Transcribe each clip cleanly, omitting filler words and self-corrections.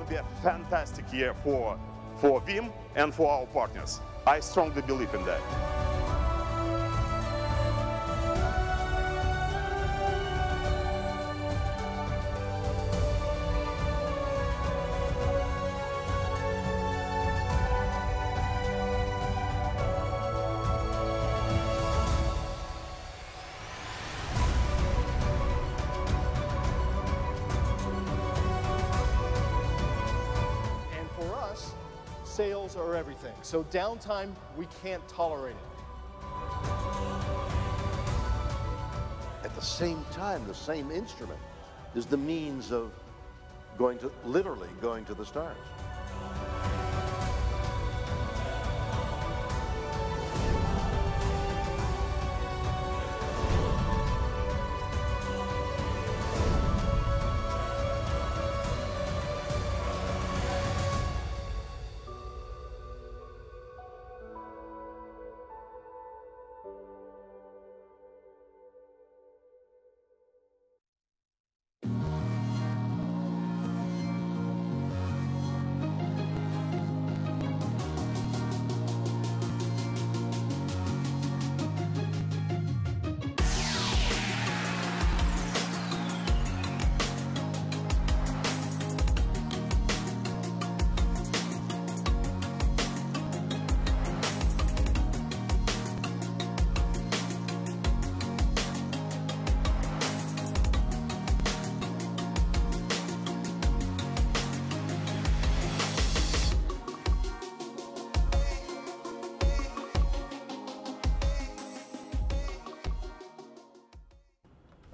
be a fantastic year for Veeam and for our partners. I strongly believe in that. Sales are everything, so downtime, we can't tolerate it. At the same time, the same instrument is the means of literally going to the stars.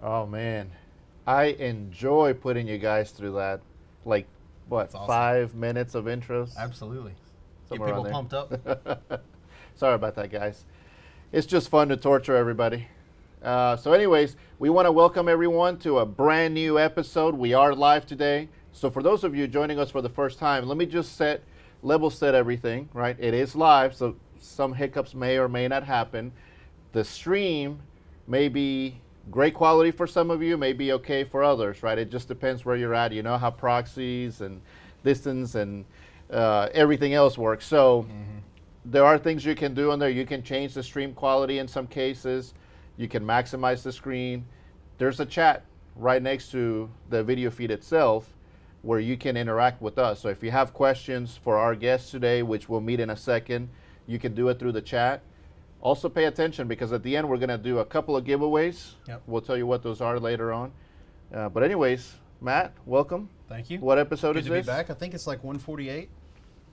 Oh man, I enjoy putting you guys through that. Like, what, awesome. 5 minutes of intros? Absolutely. Somewhere Get people pumped up. Sorry about that, guys. It's just fun to torture everybody. So anyways, we want to welcome everyone to a brand new episode. We are live today. So for those of you joining us for the first time, let me just level set everything, right? It is live, so some hiccups may or may not happen. The stream may be great quality for some of you, may be okay for others, right? It just depends where you're at. You know how proxies and distance and everything else works. So there are things you can do on there. You can change the stream quality in some cases. You can maximize the screen. There's a chat right next to the video feed itself where you can interact with us. So if you have questions for our guests today, which we'll meet in a second, you can do it through the chat. Also pay attention because at the end we're going to do a couple of giveaways. Yep. We'll tell you what those are later on. But anyways, Matt, welcome. Thank you. What episode Good is to this? be back. I think it's like 148.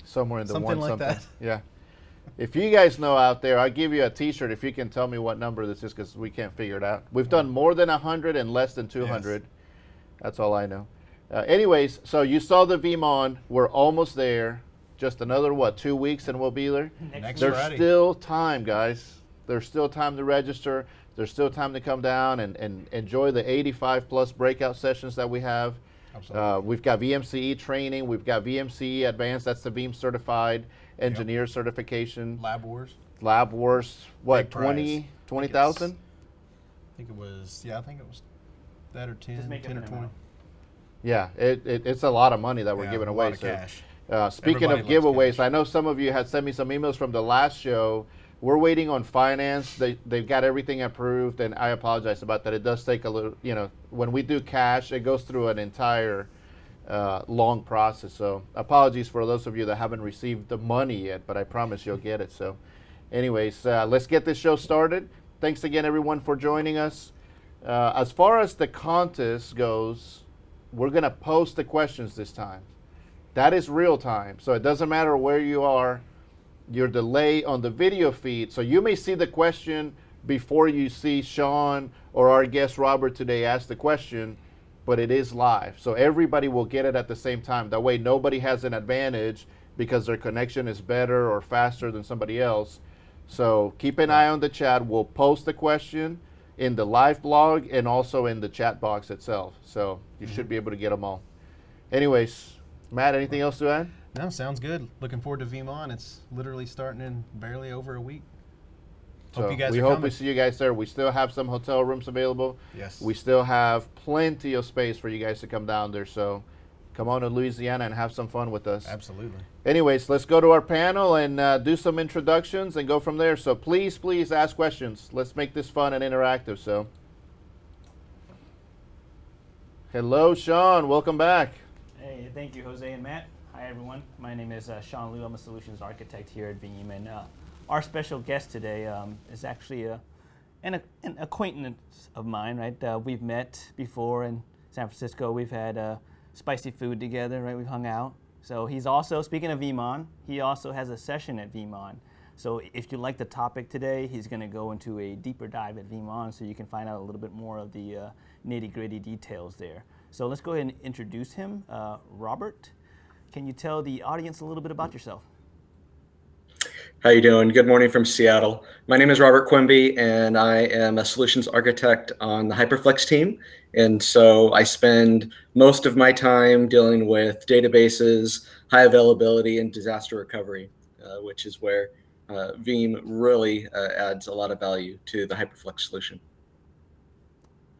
Somewhere in the something like something. that. Yeah. If you guys know out there, I'll give you a t-shirt if you can tell me what number this is because we can't figure it out. We've done more than 100 and less than 200. Yes. That's all I know. Anyways, so you saw the Veeam on. We're almost there. Just another, what, 2 weeks and we'll be there? Next There's Friday. still time, guys. There's still time to register. There's still time to come down and enjoy the 85 plus breakout sessions that we have. Absolutely. We've got VMCE training. We've got VMCE Advanced. That's the Veeam Certified Engineer Certification. Lab Wars. Lab Wars, what, 20,000? I think it was, yeah, I think it was that or 10 or 20. Yeah, it's a lot of money that we're giving away. A lot of cash. Speaking of giveaways, I know some of you had sent me some emails from the last show. We're waiting on finance. They've got everything approved, and I apologize about that. It does take a little, you know, when we do cash, it goes through an entire long process. So apologies for those of you that haven't received the money yet, but I promise you'll get it. So anyways, let's get this show started. Thanks again, everyone, for joining us. As far as the contest goes, we're going to post the questions this time. That is real time, so it doesn't matter where you are. Your delay on the video feed, so you may see the question before you see Shawn or our guest Robert today ask the question, but it is live, so everybody will get it at the same time. That way nobody has an advantage because their connection is better or faster than somebody else. So keep an eye on the chat. We'll post the question in the live blog and also in the chat box itself, so you should be able to get them all. Anyways, Matt, anything else to add? No, sounds good. Looking forward to Veeam on. It's literally starting in barely over a week. So hope you guys we are hope coming. we see you guys there. We still have some hotel rooms available. Yes. We still have plenty of space for you guys to come down there. So come on to Louisiana and have some fun with us. Absolutely. Anyways, let's go to our panel and do some introductions and go from there. So please, please ask questions. Let's make this fun and interactive. So, hello, Shawn. Welcome back. Hey, thank you, Jose and Matt. Hi, everyone. My name is Shawn Lieu. I'm a solutions architect here at Veeam, and our special guest today is actually an acquaintance of mine. Right, we've met before in San Francisco. We've had spicy food together. Right, we've hung out. So he's also, speaking of VeeamON, he also has a session at VeeamON. So if you like the topic today, he's going to go into a deeper dive at VeeamON, so you can find out a little bit more of the nitty-gritty details there. So let's go ahead and introduce him. Robert, can you tell the audience a little bit about yourself? How you doing? Good morning from Seattle. My name is Robert Quimbey, and I am a solutions architect on the HyperFlex team. And so I spend most of my time dealing with databases, high availability, and disaster recovery, which is where Veeam really adds a lot of value to the HyperFlex solution.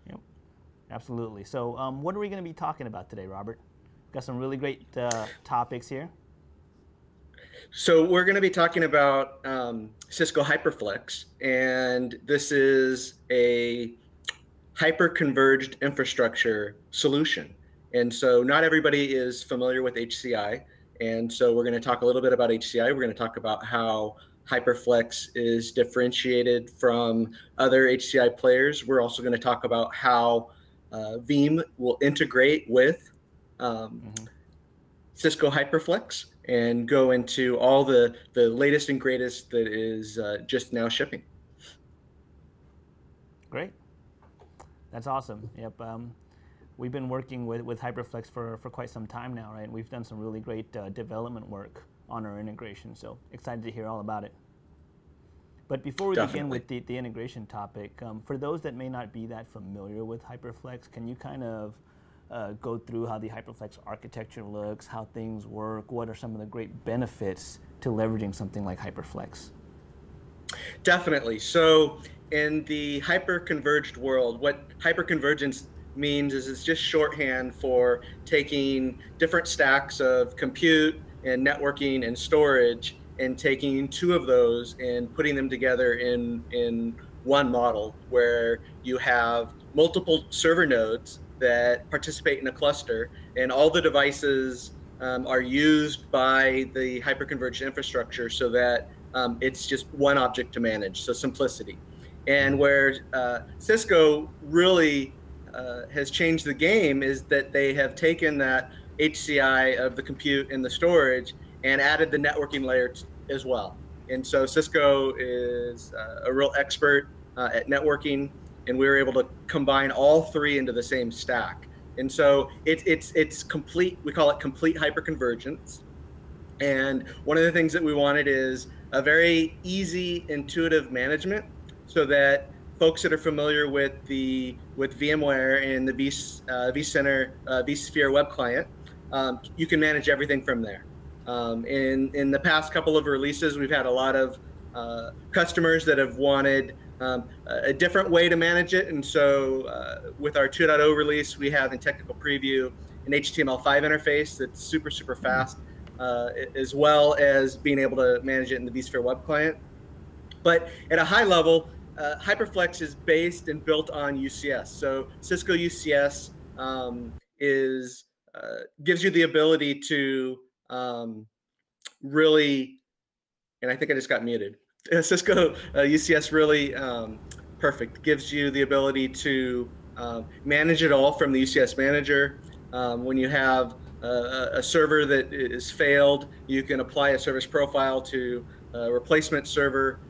Yep, absolutely. So what are we going to be talking about today, Robert? We've got some really great topics here. So we're going to be talking about Cisco HyperFlex, and this is a hyper-converged infrastructure solution. And so not everybody is familiar with HCI, and so we're going to talk a little bit about HCI. We're going to talk about how HyperFlex is differentiated from other HCI players. We're also going to talk about how Veeam will integrate with Cisco HyperFlex and go into all the latest and greatest that is just now shipping. Great. That's awesome. Yep. We've been working with HyperFlex for quite some time now, right? We've done some really great development work on our integration, so excited to hear all about it. But before we begin with the integration topic, for those that may not be that familiar with HyperFlex, can you kind of go through how the HyperFlex architecture looks, how things work, what are some of the great benefits to leveraging something like HyperFlex? Definitely. So in the hyper-converged world, what hyperconvergence means is it's just shorthand for taking different stacks of compute and networking and storage and taking two of those and putting them together in one model where you have multiple server nodes that participate in a cluster, and all the devices are used by the hyperconverged infrastructure so that it's just one object to manage, so simplicity. And where Cisco really has changed the game is that they have taken that HCI of the compute and the storage and added the networking layer as well. And so Cisco is a real expert at networking, and we were able to combine all three into the same stack. And so it's complete, we call it complete hyperconvergence. And one of the things that we wanted is a very easy, intuitive management so that folks that are familiar with VMware and the vCenter, vSphere web client, you can manage everything from there. In the past couple of releases, we've had a lot of customers that have wanted a different way to manage it. And so with our 2.0 release, we have in technical preview an HTML5 interface that's super, super fast, as well as being able to manage it in the vSphere web client. But at a high level, HyperFlex is based and built on UCS. So Cisco UCS gives you the ability to really, and I think I just got muted. Cisco UCS really perfect, gives you the ability to manage it all from the UCS manager. When you have a server that is failed, you can apply a service profile to a replacement server.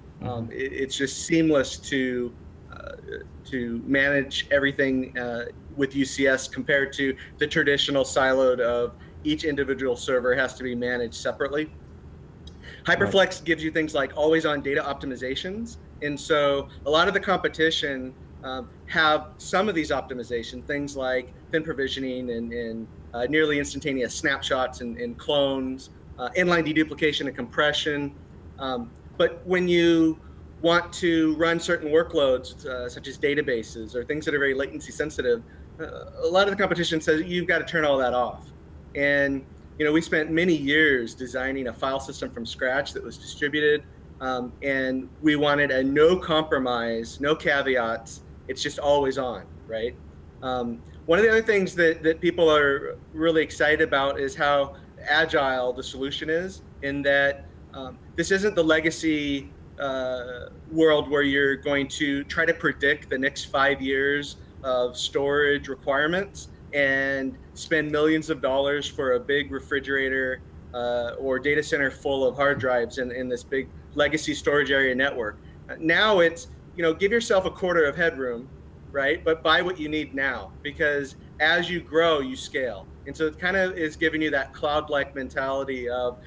It's just seamless to manage everything with UCS compared to the traditional siloed of each individual server has to be managed separately. HyperFlex gives you things like always-on data optimizations, and so a lot of the competition have some of these optimizations, things like thin provisioning and nearly instantaneous snapshots and clones, inline deduplication and compression. But when you want to run certain workloads, such as databases or things that are very latency sensitive, a lot of the competition says you've got to turn all that off. And we spent many years designing a file system from scratch that was distributed, and we wanted a no compromise, no caveats. It's just always on, right? One of the other things that people are really excited about is how agile the solution is, in that this isn't the legacy world where you're going to try to predict the next 5 years of storage requirements and spend millions of dollars for a big refrigerator or data center full of hard drives in this big legacy storage area network. Now it's, give yourself a quarter of headroom, right? But buy what you need now, because as you grow, you scale. And so it kind of is giving you that cloud-like mentality of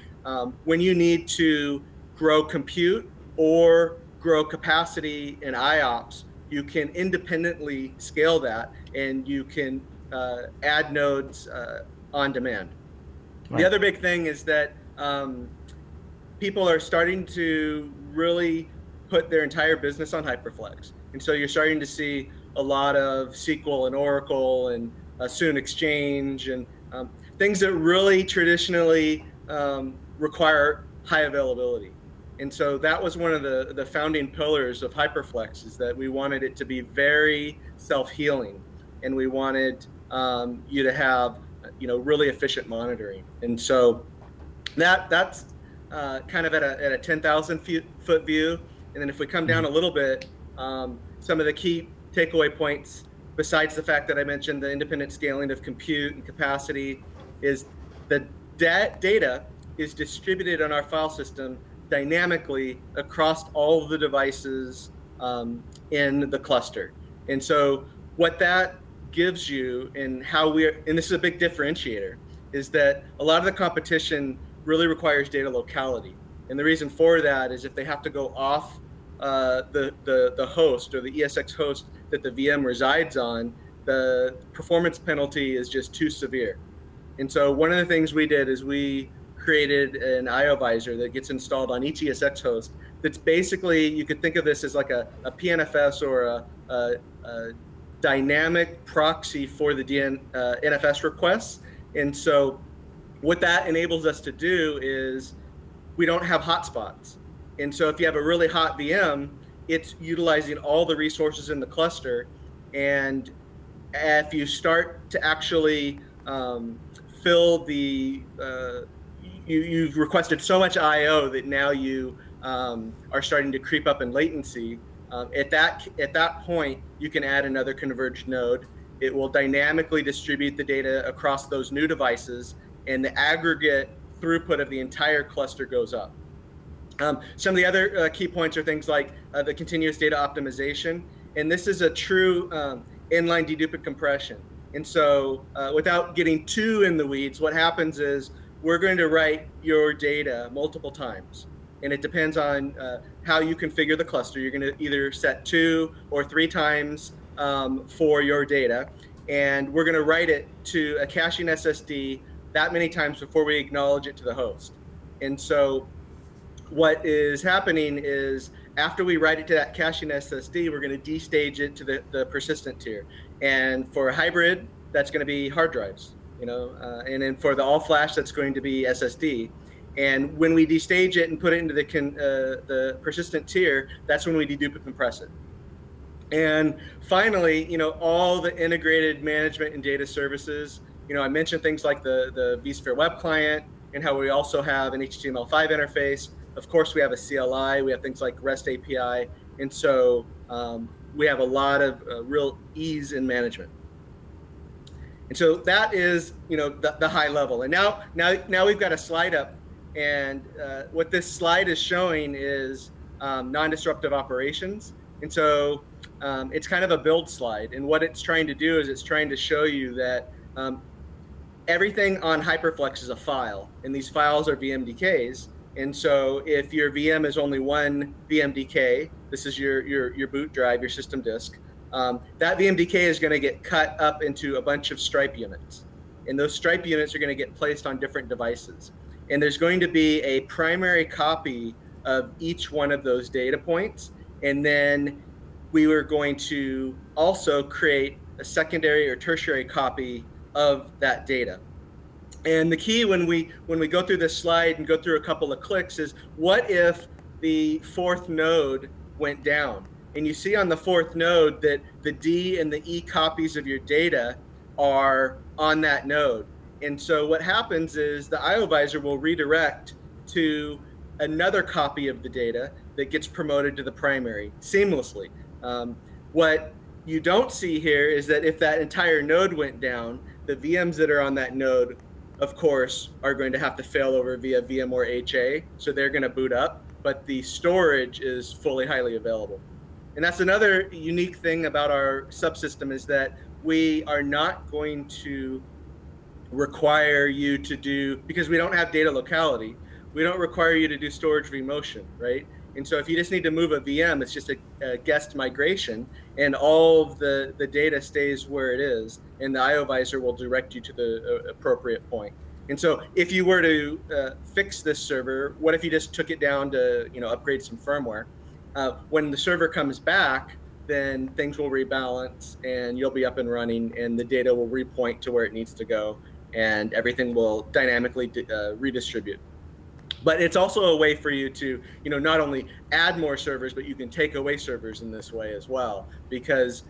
when you need to grow compute or grow capacity in IOPS, you can independently scale that, and you can add nodes on demand. Right. The other big thing is that people are starting to really put their entire business on HyperFlex. And so you're starting to see a lot of SQL and Oracle and soon Exchange and things that really traditionally require high availability. And so that was one of the founding pillars of HyperFlex, is that we wanted it to be very self-healing, and we wanted you to have really efficient monitoring. And so that's kind of at a 10,000 foot view. And then if we come down a little bit, some of the key takeaway points, besides the fact that I mentioned the independent scaling of compute and capacity, is the data is distributed on our file system dynamically across all of the devices in the cluster. And so what that gives you, and and this is a big differentiator, is that a lot of the competition really requires data locality. And the reason for that is if they have to go off the host or the ESX host that the VM resides on, the performance penalty is just too severe. And so one of the things we did is we created an IO visor that gets installed on each ESX host. That's basically, you could think of this as like a PNFS or a dynamic proxy for the NFS requests. And so what that enables us to do is we don't have hotspots. And so if you have a really hot VM, it's utilizing all the resources in the cluster. And if you start to actually fill the, you've requested so much IO that now you are starting to creep up in latency. At that point, you can add another converged node. It will dynamically distribute the data across those new devices, and the aggregate throughput of the entire cluster goes up. Some of the other key points are things like the continuous data optimization, and this is a true inline deduplicate compression. And so without getting too in the weeds, what happens is we're going to write your data multiple times. And it depends on how you configure the cluster. You're going to either set 2 or 3 times for your data. And we're going to write it to a caching SSD that many times before we acknowledge it to the host. And so what is happening is after we write it to that caching SSD, we're going to destage it to the persistent tier. And for a hybrid, that's going to be hard drives, and then for the all flash, that's going to be SSD. And when we destage it and put it into the persistent tier, that's when we dedupe compress it. And finally, all the integrated management and data services. I mentioned things like the vSphere web client, and how we also have an HTML5 interface. Of course, we have a CLI. We have things like REST API, and so we have a lot of real ease in management. And so that is, the high level. And now we've got a slide up, and what this slide is showing is non-disruptive operations. And so it's kind of a build slide. And what it's trying to do is it's trying to show you that everything on HyperFlex is a file, and these files are VMDKs. And so if your VM is only one VMDK, this is your boot drive, your system disk, that VMDK is going to get cut up into a bunch of stripe units. And those stripe units are going to get placed on different devices. And there's going to be a primary copy of each one of those data points. And then we were going to also create a secondary or tertiary copy of that data. And the key when we go through this slide and go through a couple of clicks is, what if the fourth node went down? And you see on the fourth node that the D and the E copies of your data are on that node. And so what happens is the IO visor will redirect to another copy of the data that gets promoted to the primary seamlessly. What you don't see here is that if that entire node went down, the VMs that are on that node, of course, are going to have to fail over via VMware HA, so they're going to boot up, but the storage is fully highly available. And that's another unique thing about our subsystem, is that we are not going to require you to do, because we don't have data locality, we don't require you to do storage vMotion, right? And so if you just need to move a VM, it's just a guest migration, and all of the data stays where it is, and the IO visor will direct you to the appropriate point. And so if you were to fix this server, what if you just took it down to upgrade some firmware? When the server comes back, then things will rebalance, and you'll be up and running, and the data will repoint to where it needs to go, and everything will dynamically redistribute. But it's also a way for you to, not only add more servers, but you can take away servers in this way as well, because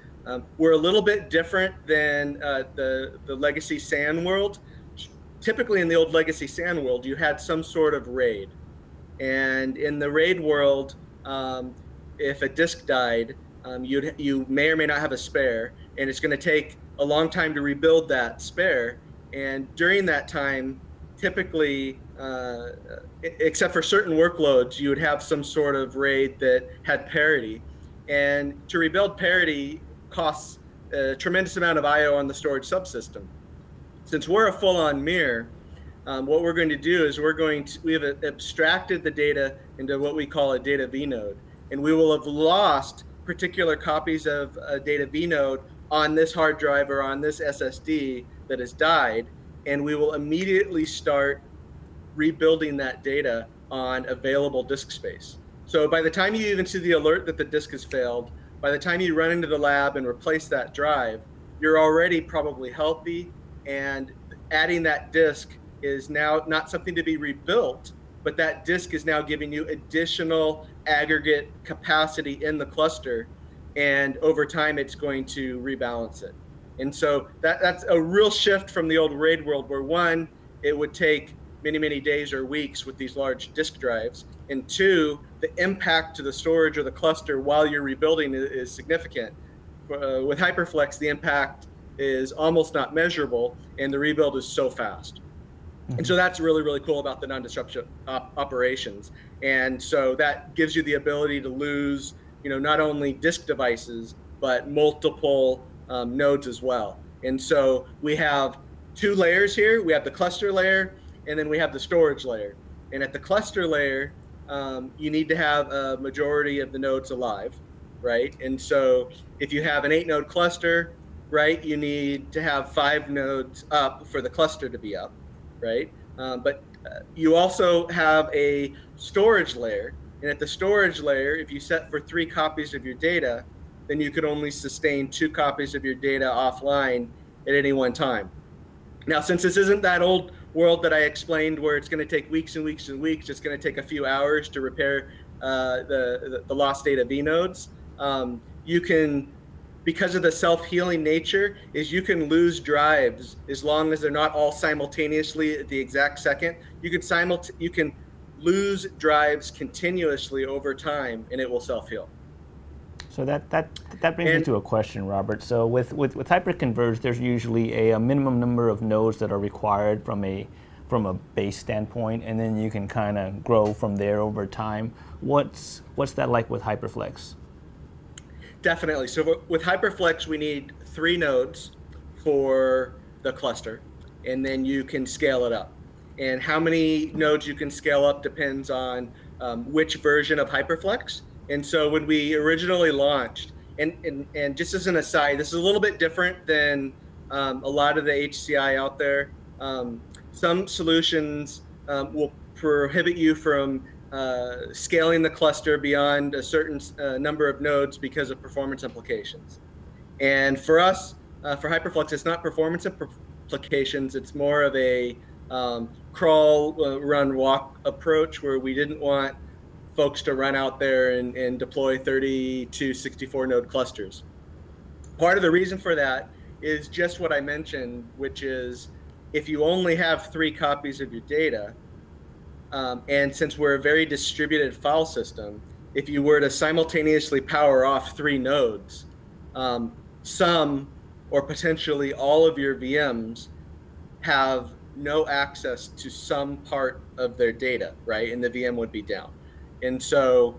we're a little bit different than the legacy SAN world. Typically in the old legacy SAN world, you had some sort of RAID. And in the RAID world, if a disk died, you may or may not have a spare, and it's going to take a long time to rebuild that spare. And during that time, typically, except for certain workloads, you would have some sort of RAID that had parity. And to rebuild parity costs a tremendous amount of IO on the storage subsystem. Since we're a full-on mirror, what we're going to do is we have abstracted the data into what we call a data V node. And we will have lost particular copies of a data V node on this hard drive or on this SSD that has died, and we will immediately start rebuilding that data on available disk space. So by the time you even see the alert that the disk has failed, by the time you run into the lab and replace that drive, you're already probably healthy, and adding that disk is now not something to be rebuilt, but that disk is now giving you additional aggregate capacity in the cluster, and over time it's going to rebalance it. And so that's a real shift from the old RAID world, where one, it would take many, many days or weeks with these large disk drives, and two, the impact to the storage or the cluster while you're rebuilding is significant. With HyperFlex, the impact is almost not measurable, and the rebuild is so fast. Mm-hmm. And so that's really, really cool about the non-disruption operations. And so that gives you the ability to lose, not only disk devices, but multiple nodes as well. And so we have two layers here. We have the cluster layer, and then we have the storage layer. And at the cluster layer, you need to have a majority of the nodes alive, right? And so if you have an 8-node cluster, right, you need to have 5 nodes up for the cluster to be up, right? But you also have a storage layer. And at the storage layer, if you set for 3 copies of your data, then you could only sustain 2 copies of your data offline at any one time. Now, since this isn't that old world that I explained where it's going to take weeks and weeks and weeks, it's going to take a few hours to repair the lost data V nodes, you can, because of the self-healing nature, is you can lose drives as long as they're not all simultaneously at the exact second. You can lose drives continuously over time, and it will self-heal. So that brings me to a question, Robert. So with hyperconverged, there's usually a minimum number of nodes that are required from a base standpoint, and then you can kind of grow from there over time. What's that like with HyperFlex? Definitely. So with HyperFlex, we need 3 nodes for the cluster, and then you can scale it up. And how many nodes you can scale up depends on which version of HyperFlex. And so when we originally launched, and just as an aside, this is a little bit different than a lot of the HCI out there. Some solutions will prohibit you from scaling the cluster beyond a certain number of nodes because of performance implications. And for us, for HyperFlex, it's not performance implications, it's more of a crawl, run, walk approach, where we didn't want folks to run out there and deploy 30 to 64 node clusters. Part of the reason for that is just what I mentioned, which is if you only have 3 copies of your data, and since we're a very distributed file system, if you were to simultaneously power off 3 nodes, some or potentially all of your VMs have no access to some part of their data, right? And the VM would be down. And so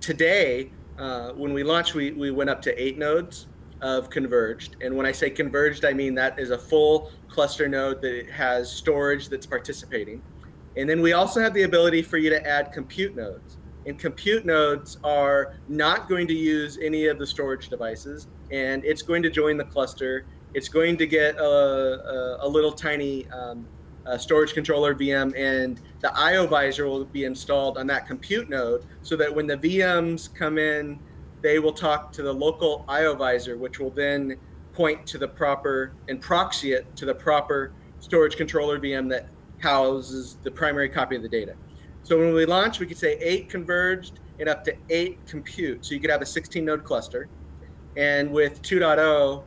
today, when we launched, we went up to 8 nodes of converged. And when I say converged, I mean that is a full cluster node that has storage that's participating. And then we also have the ability for you to add compute nodes. And compute nodes are not going to use any of the storage devices, and it's going to join the cluster. It's going to get a little tiny storage controller VM, and the IO visor will be installed on that compute node so that when the VMs come in, they will talk to the local IO visor, which will then point to the proper and proxy it to the proper storage controller VM that houses the primary copy of the data. So when we launch, we could say 8 converged and up to 8 compute. So you could have a 16 node cluster. And with 2.0,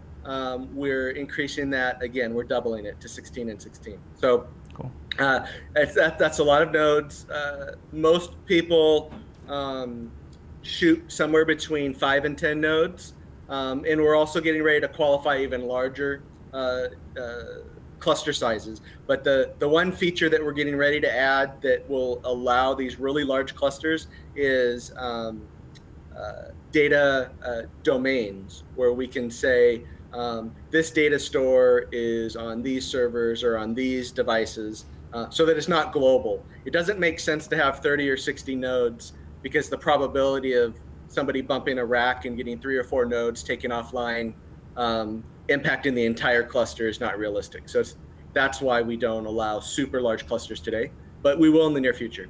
we're increasing that again. We're doubling it to 16 and 16. So cool. That's a lot of nodes. Most people shoot somewhere between 5 and 10 nodes. And we're also getting ready to qualify even larger cluster sizes. But the one feature that we're getting ready to add that will allow these really large clusters is data domains, where we can say this data store is on these servers or on these devices, so that it's not global. It doesn't make sense to have 30 or 60 nodes because the probability of somebody bumping a rack and getting 3 or 4 nodes taken offline impacting the entire cluster is not realistic. So that's why we don't allow super large clusters today, but we will in the near future.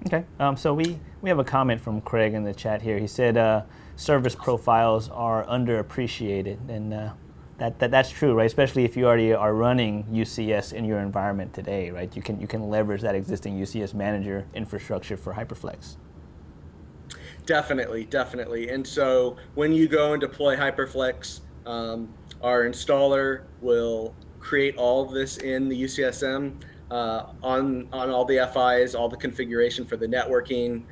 Okay, so we have a comment from Craig in the chat here. He said service profiles are underappreciated, and that's true, right? Especially if you already are running UCS in your environment today, right? You can leverage that existing UCS manager infrastructure for HyperFlex. Definitely, definitely. And so when you go and deploy HyperFlex, our installer will create all of this in the UCSM on all the FIs, all the configuration for the networking.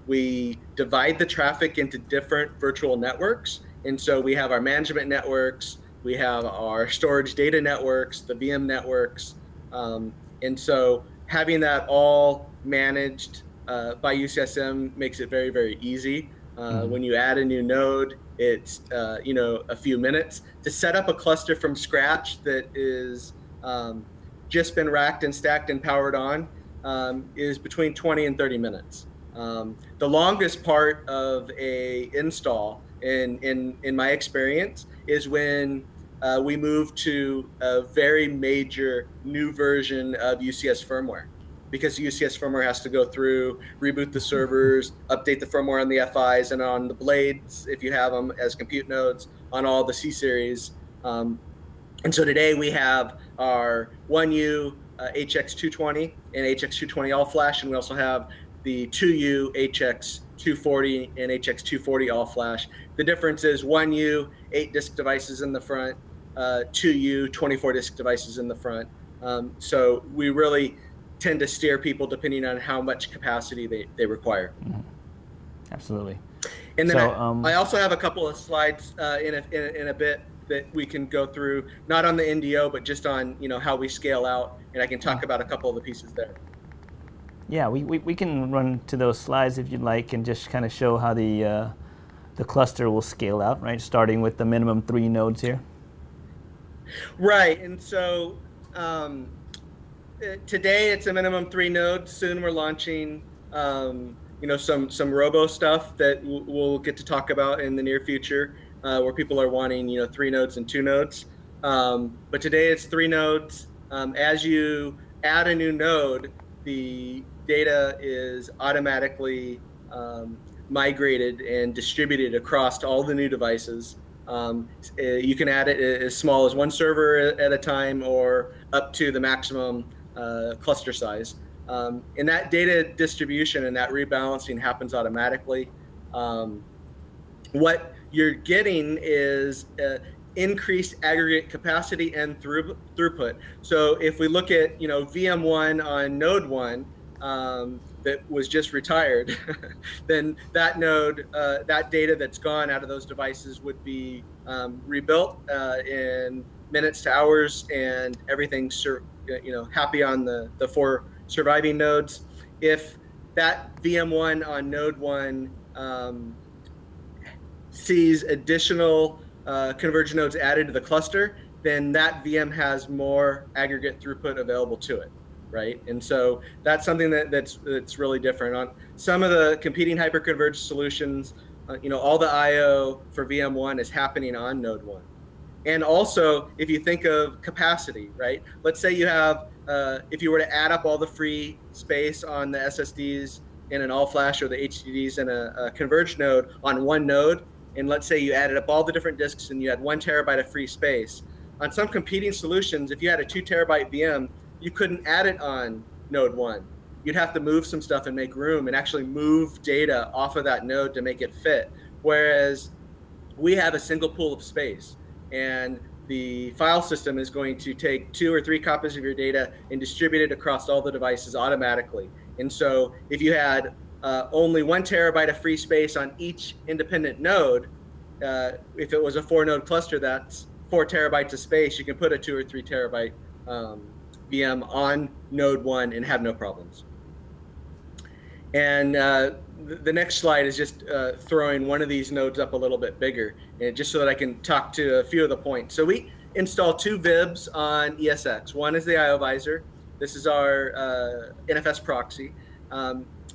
We divide the traffic into different virtual networks. And so we have our management networks, we have our storage data networks, the VM networks. And so having that all managed by UCSM makes it very, very easy. When you add a new node, it's a few minutes. To set up a cluster from scratch that is just been racked and stacked and powered on is between 20 and 30 minutes. The longest part of a install, in my experience, is when we move to a very major new version of UCS firmware. Because UCS firmware has to go through, reboot the servers, update the firmware on the FIs and on the blades, if you have them as compute nodes, on all the C-series. And so today we have our 1U HX220 and HX220 all flash, and we also have the 2U HX240 and HX240 all flash. The difference is 1U, 8 disk devices in the front, 2U, 24 disk devices in the front. So we really tend to steer people depending on how much capacity they require. Absolutely. And then I also have a couple of slides in a bit that we can go through, not on the NDO, but just on how we scale out, and I can talk about a couple of the pieces there. Yeah, we can run to those slides if you'd like, and just kind of show how the cluster will scale out, right? Starting with the minimum 3 nodes here. Right, and so today it's a minimum 3 nodes. Soon we're launching, some robo stuff that we'll get to talk about in the near future, where people are wanting, 3 nodes and 2 nodes. But today it's 3 nodes. As you add a new node, the data is automatically migrated and distributed across all the new devices. You can add it as small as one server at a time or up to the maximum cluster size. And that data distribution and that rebalancing happens automatically. What you're getting is increased aggregate capacity and throughput. So if we look at VM1 on node 1 that was just retired, then that node, that data that's gone out of those devices would be rebuilt in minutes to hours, and everything's happy on the 4 surviving nodes. If that VM1 on node 1 sees additional converged nodes added to the cluster, then that VM has more aggregate throughput available to it, right? And so that's something that's really different. On some of the competing hyperconverged solutions, all the I/O for VM1 is happening on node 1. And also, if you think of capacity, right? Let's say you have, if you were to add up all the free space on the SSDs in an all-flash or the HDDs in a converged node on one node, and let's say you added up all the different disks and you had 1 terabyte of free space. On some competing solutions, if you had a 2 terabyte VM, you couldn't add it on node 1. You'd have to move some stuff and make room and actually move data off of that node to make it fit. Whereas we have a single pool of space, and the file system is going to take 2 or 3 copies of your data and distribute it across all the devices automatically. And so if you had only 1 terabyte of free space on each independent node, if it was a 4-node cluster, that's 4 terabytes of space. You can put a 2 or 3 terabyte VM on node 1 and have no problems. And the next slide is just throwing one of these nodes up a little bit bigger, and just so that I can talk to a few of the points. So we install 2 VIBs on ESX. One is the IO visor. This is our NFS proxy.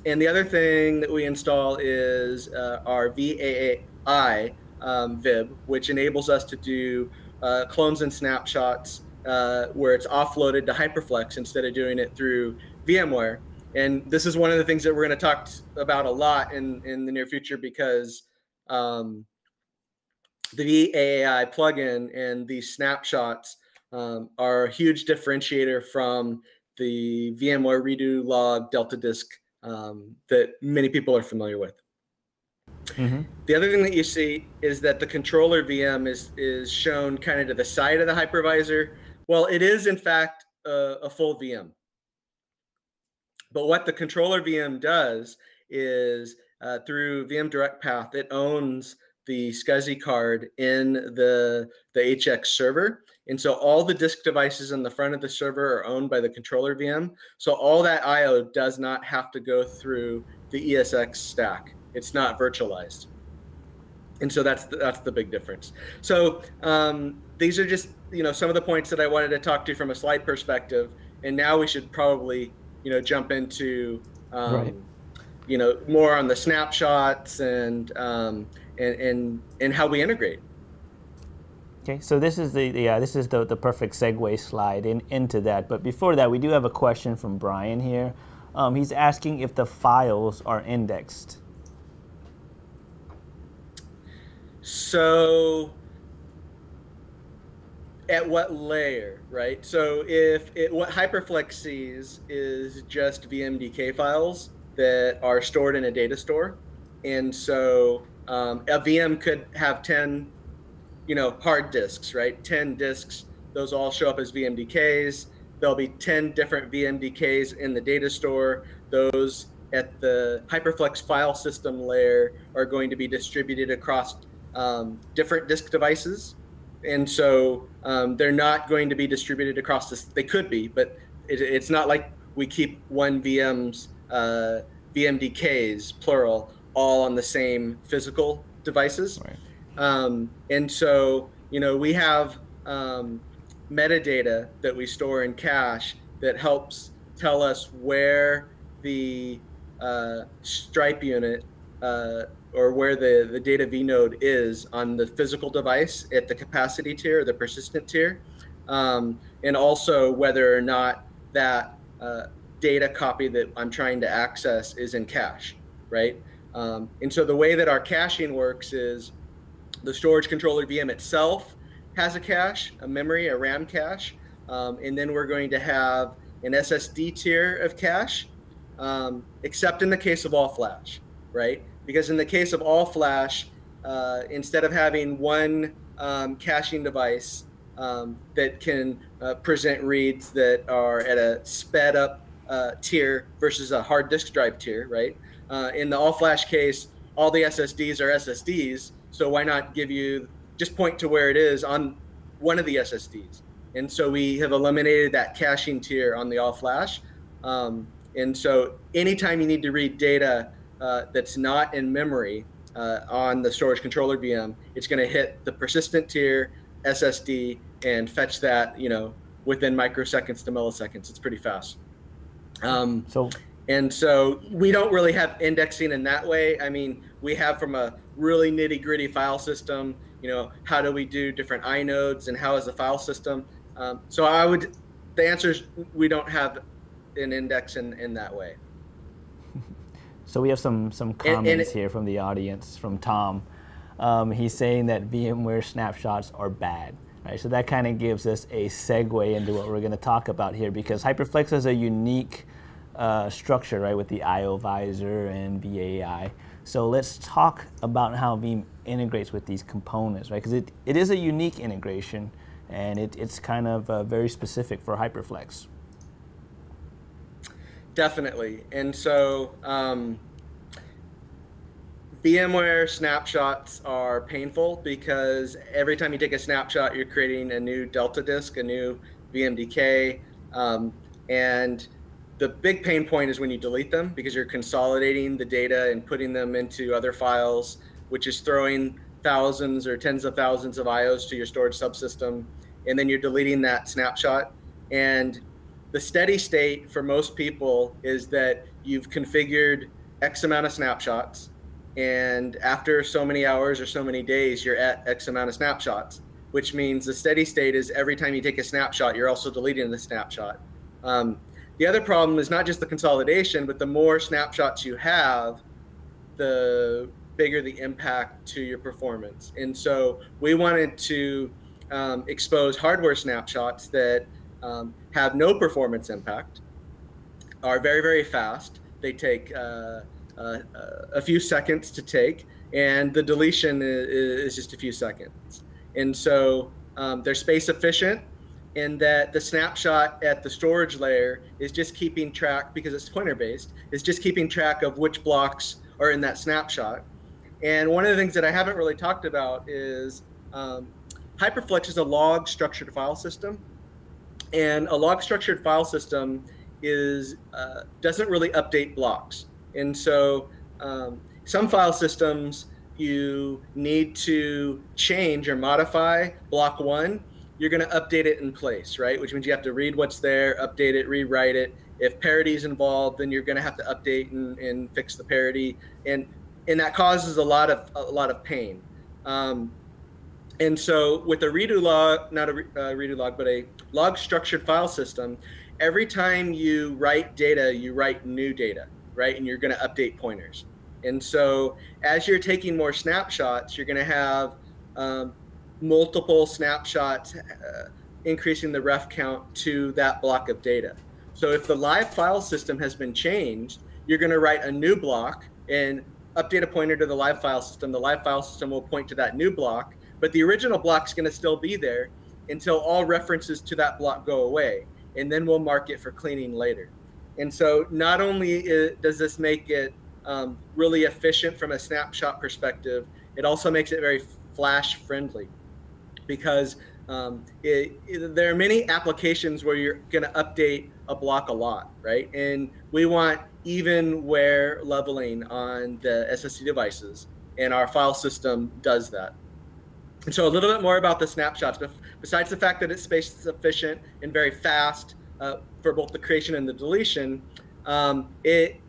And the other thing that we install is our VAI VIB, which enables us to do clones and snapshots where it's offloaded to HyperFlex instead of doing it through VMware. And this is one of the things that we're going to talk about a lot in the near future, because the VAI plugin and these snapshots are a huge differentiator from the VMware redo log Delta disk that many people are familiar with. Mm-hmm. The other thing that you see is that the controller VM is shown kind of to the side of the hypervisor. Well, it is in fact a full VM. But what the controller VM does is through VM Direct Path, it owns the SCSI card in the HX server. And so all the disk devices in the front of the server are owned by the controller VM. So all that IO does not have to go through the ESX stack. It's not virtualized. And so that's the big difference. So these are just some of the points that I wanted to talk to from a slide perspective. And now we should probably jump into right. More on the snapshots and how we integrate. Okay, so this is the perfect segue slide into that. But before that, we do have a question from Brian here. He's asking if the files are indexed. So at what layer, right? So what HyperFlex sees is just VMDK files that are stored in a data store. And so a VM could have 10 hard disks, right? 10 disks, those all show up as VMDKs. There'll be 10 different VMDKs in the data store. Those at the HyperFlex file system layer are going to be distributed across different disk devices. And so they're not going to be distributed across this. They could be, but it's not like we keep one VM's VMDKs, plural, all on the same physical devices. Right. And so, we have metadata that we store in cache that helps tell us where the Stripe unit or where the data vnode is on the physical device at the capacity tier, or the persistent tier, and also whether or not that data copy that I'm trying to access is in cache, right? And so the way that our caching works is The storage controller VM itself has a cache, a memory, a RAM cache, and then we're going to have an SSD tier of cache, except in the case of all flash, right? Because in the case of all flash, instead of having one caching device that can present reads that are at a sped up tier versus a hard disk drive tier, right? In the all flash case, all the SSDs are SSDs, so why not give you, just point to where it is on one of the SSDs. And so we have eliminated that caching tier on the all flash. And so anytime you need to read data that's not in memory on the storage controller VM, it's going to hit the persistent tier SSD and fetch that, within microseconds to milliseconds. It's pretty fast. And so we don't really have indexing in that way. I mean, we have from a really nitty gritty file system, how do we do different inodes and how is the file system? So the answer is we don't have an index in that way. So we have some comments here from the audience, from Tom. He's saying that VMware snapshots are bad. Right? So that kind of gives us a segue into what we're going to talk about here, because HyperFlex has a unique structure, right, with the IO visor and VAI. So let's talk about how Veeam integrates with these components, right? Because it is a unique integration, and it's kind of very specific for HyperFlex. Definitely. And so VMware snapshots are painful because every time you take a snapshot, you're creating a new Delta disk, a new VMDK, and the big pain point is when you delete them, because you're consolidating the data and putting them into other files, which is throwing thousands or tens of thousands of IOs to your storage subsystem, and then you're deleting that snapshot. And the steady state for most people is that you've configured X amount of snapshots, and after so many hours or so many days, you're at X amount of snapshots, which means the steady state is every time you take a snapshot, you're also deleting the snapshot. The other problem is not just the consolidation, but the more snapshots you have, the bigger the impact to your performance. And so we wanted to expose hardware snapshots that have no performance impact, are very, very fast. They take a few seconds to take, and the deletion is just a few seconds. And so they're space efficient, in that the snapshot at the storage layer is just keeping track, because it's pointer based, is just keeping track of which blocks are in that snapshot. And one of the things that I haven't really talked about is HyperFlex is a log structured file system. And a log structured file system doesn't really update blocks. And so some file systems, you need to change or modify block 1. You're going to update it in place, right? Which means you have to read what's there, update it, rewrite it. If parity is involved, then you're going to have to update and fix the parity, and that causes a lot of pain. And so with a redo log, not a redo log, but a log structured file system, every time you write data, you write new data, right? And you're going to update pointers. And so as you're taking more snapshots, you're going to have multiple snapshots, increasing the ref count to that block of data. So if the live file system has been changed, you're going to write a new block and update a pointer to the live file system. The live file system will point to that new block, but the original block is going to still be there until all references to that block go away, and then we'll mark it for cleaning later. And so not only does this make it really efficient from a snapshot perspective, it also makes it very flash friendly, because there are many applications where you're going to update a block a lot, right? And we want even-ware leveling on the SSD devices, and our file system does that. And so a little bit more about the snapshots. But besides the fact that it's space efficient and very fast for both the creation and the deletion,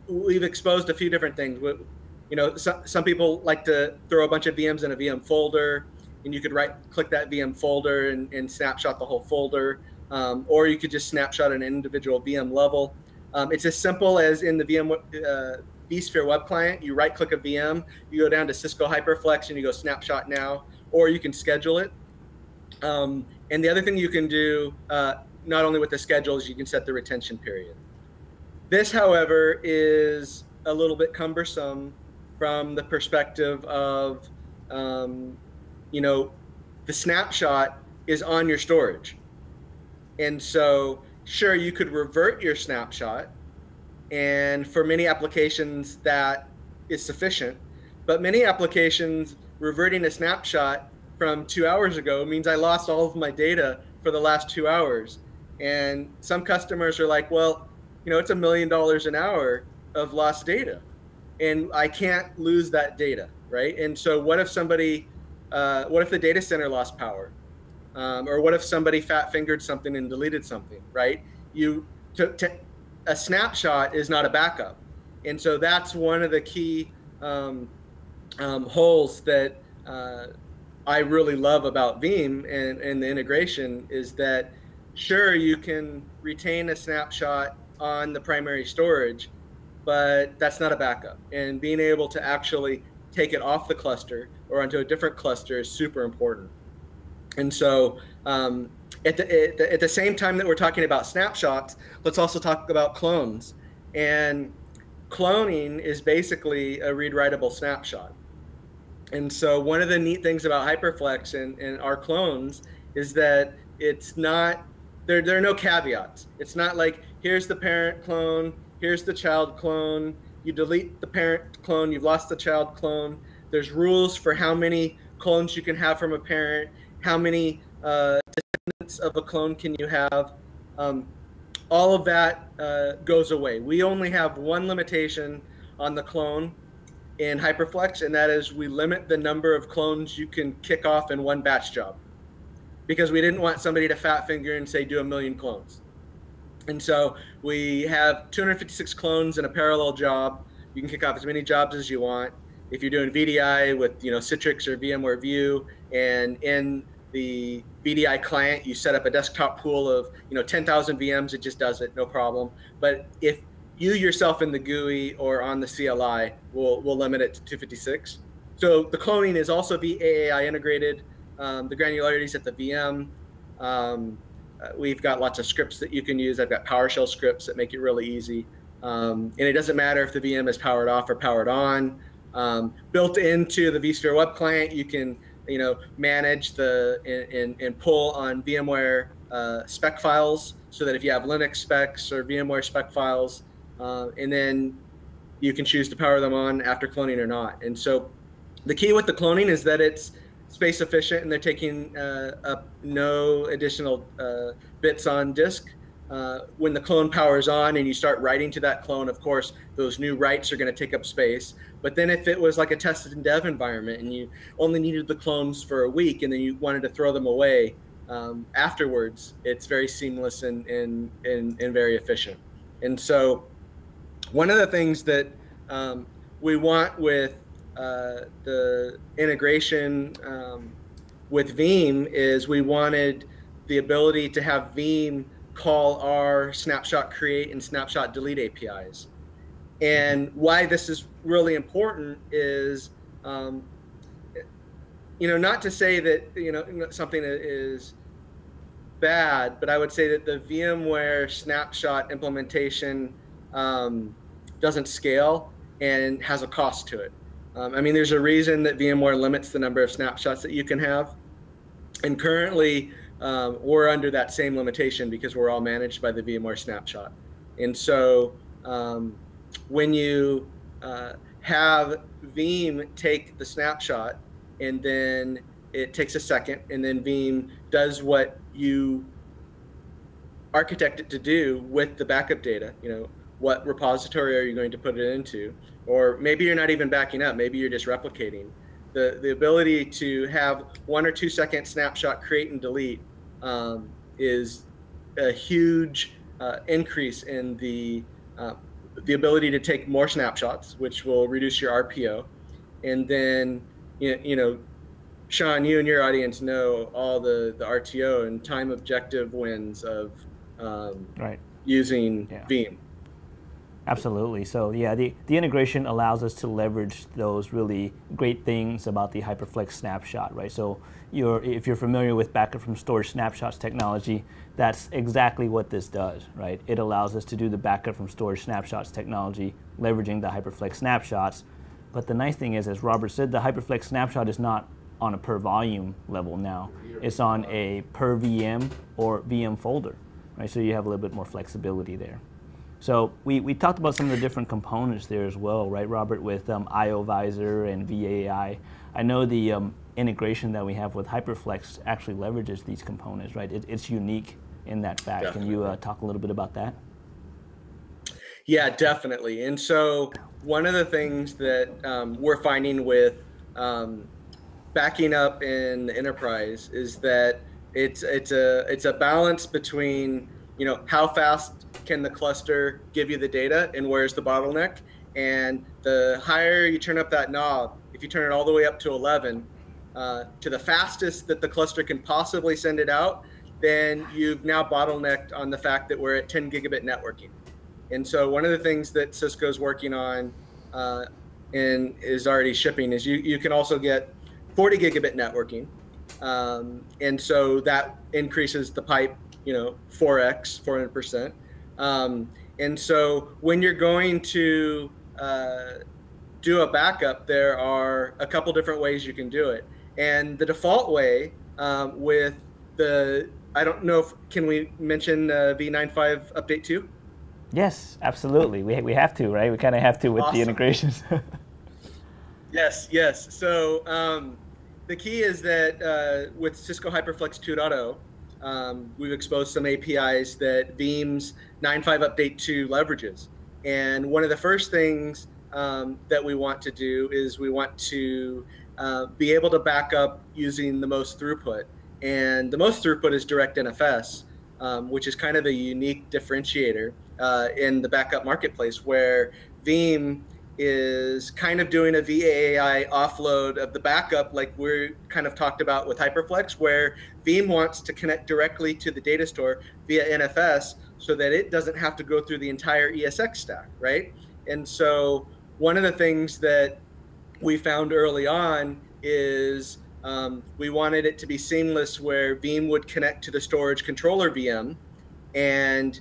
we've exposed a few different things. Some people like to throw a bunch of VMs in a VM folder, and you could click that VM folder and snapshot the whole folder, or you could just snapshot an individual VM level. It's as simple as in the vSphere web client, you right-click a VM, you go down to Cisco HyperFlex, and you go snapshot now, or you can schedule it. And the other thing you can do, not only with the schedules, you can set the retention period. This, however, is a little bit cumbersome from the perspective of, you know, the snapshot is on your storage. And so, sure, you could revert your snapshot, and for many applications that is sufficient, but many applications reverting a snapshot from 2 hours ago means I lost all of my data for the last 2 hours. And some customers are like, well, you know, it's $1 million an hour of lost data, and I can't lose that data, right? And so what if somebody, what if the data center lost power? Or what if somebody fat-fingered something and deleted something, right? A snapshot is not a backup. And so that's one of the key holes that I really love about Veeam and the integration is that, sure, you can retain a snapshot on the primary storage, but that's not a backup. And being able to actually take it off the cluster or onto a different cluster is super important. And so at the same time that we're talking about snapshots, let's also talk about clones. And cloning is basically a read-writable snapshot. And so one of the neat things about HyperFlex and our clones is that it's not, there are no caveats. It's not like, here's the parent clone, here's the child clone, you delete the parent clone, you've lost the child clone. There's rules for how many clones you can have from a parent, how many descendants of a clone can you have. All of that goes away. We only have one limitation on the clone in HyperFlex, and that is we limit the number of clones you can kick off in one batch job, because we didn't want somebody to fat finger and say do 1 million clones. And so we have 256 clones in a parallel job. You can kick off as many jobs as you want. If you're doing VDI with, you know, Citrix or VMware View, and in the VDI client, you set up a desktop pool of, you know, 10,000 VMs, it just does it, no problem. But if you yourself in the GUI or on the CLI will limit it to 256. So the cloning is also VAAI integrated. The granularity is at the VM. We've got lots of scripts that you can use. I've got PowerShell scripts that make it really easy. And it doesn't matter if the VM is powered off or powered on. Built into the vSphere web client, you can, you know, manage the and pull on VMware spec files, so that if you have Linux specs or VMware spec files, and then you can choose to power them on after cloning or not. And so the key with the cloning is that it's space efficient, and they're taking up no additional bits on disk. When the clone powers on and you start writing to that clone, of course, those new writes are going to take up space. But then if it was like a tested and dev environment and you only needed the clones for a week and then you wanted to throw them away afterwards, it's very seamless and very efficient. And so one of the things that we want with the integration with Veeam is we wanted the ability to have Veeam call our snapshot create and snapshot delete APIs. And why this is really important is, you know, not to say that, you know, something is bad, but I would say that the VMware snapshot implementation doesn't scale and has a cost to it. I mean, there's a reason that VMware limits the number of snapshots that you can have. And currently, we're under that same limitation because we're all managed by the VMware snapshot. And so when you have Veeam take the snapshot, and then it takes a second, and then Veeam does what you architect it to do with the backup data, you know, what repository are you going to put it into? Or maybe you're not even backing up, maybe you're just replicating. The ability to have 1 or 2 second snapshot create and delete is a huge increase in the ability to take more snapshots, which will reduce your RPO. And then, you know, Shawn, you and your audience know all the RTO and time objective wins of using Veeam. Absolutely. So yeah, the integration allows us to leverage those really great things about the HyperFlex snapshot, right? So if you're familiar with backup from storage snapshots technology, that's exactly what this does, right? It allows us to do the backup from storage snapshots technology, leveraging the HyperFlex snapshots. But the nice thing is, as Robert said, the HyperFlex snapshot is not on a per volume level now. It's on a per VM or VM folder, right? So you have a little bit more flexibility there. So we talked about some of the different components there as well, right, Robert, with IO Visor and VAI. I know the integration that we have with HyperFlex actually leverages these components, right? It's unique in that fact. Definitely. Can you talk a little bit about that? Yeah, definitely. And so one of the things that we're finding with backing up in the enterprise is that it's a balance between, you know, how fast can the cluster give you the data and where's the bottleneck. And the higher you turn up that knob, if you turn it all the way up to 11, to the fastest that the cluster can possibly send it out, then you've now bottlenecked on the fact that we're at 10 gigabit networking. And so one of the things that Cisco's working on and is already shipping is you can also get 40 gigabit networking. And so that increases the pipe, you know, 4x, 400%. And so when you're going to do a backup, there are a couple different ways you can do it. And the default way with the, I don't know if, can we mention v9.5 update 2? Yes, absolutely. We have to, right? We kind of have to with the integrations. Yes, yes. So the key is that with Cisco HyperFlex 2.0, we've exposed some APIs that Veeam's 9.5 update 2 leverages. And one of the first things that we want to do is we want to be able to back up using the most throughput. And the most throughput is direct NFS, which is kind of a unique differentiator in the backup marketplace, where Veeam is kind of doing a VAI offload of the backup, like we're kind of talked about with HyperFlex, where Veeam wants to connect directly to the data store via NFS so that it doesn't have to go through the entire ESX stack, right? And so one of the things that we found early on is we wanted it to be seamless, where Veeam would connect to the storage controller VM, and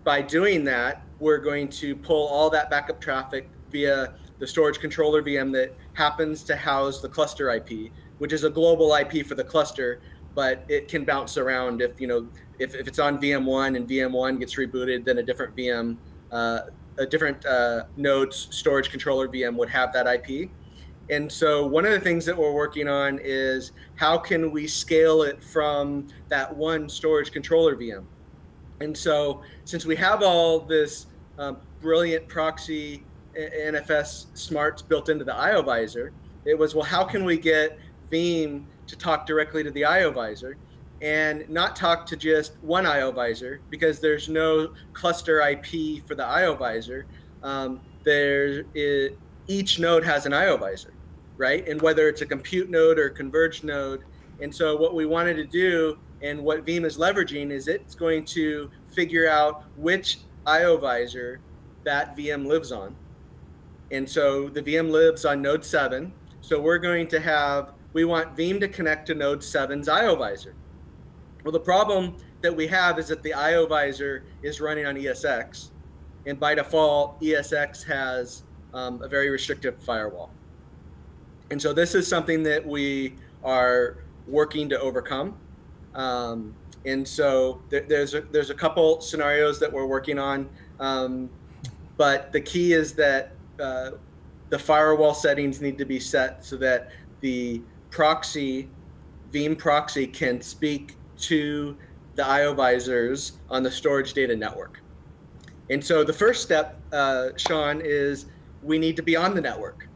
by doing that, we're going to pull all that backup traffic via the storage controller VM that happens to house the cluster IP, which is a global IP for the cluster, but it can bounce around if, you know, if it's on VM1 and VM1 gets rebooted, then a different VM, a different node's storage controller VM would have that IP. And so one of the things that we're working on is how can we scale it from that one storage controller VM? And so since we have all this brilliant proxy NFS smarts built into the IO Visor, it was, well, how can we get Veeam to talk directly to the IO Visor and not talk to just one IO Visor, because there's no cluster IP for the IO Visor. Each node has an IO Visor, right? And whether it's a compute node or a converged node. And so what we wanted to do, and what Veeam is leveraging, is it's going to figure out which IO Visor that VM lives on. And so the VM lives on node 7. So we're going to have, we want Veeam to connect to node 7's IO Visor. Well, the problem that we have is that the IO Visor is running on ESX. And by default, ESX has a very restrictive firewall. And so this is something that we are working to overcome. And so there's a couple scenarios that we're working on, but the key is that the firewall settings need to be set so that the proxy, Veeam proxy, can speak to the IO Visors on the storage data network. And so the first step, Shawn, is we need to be on the network.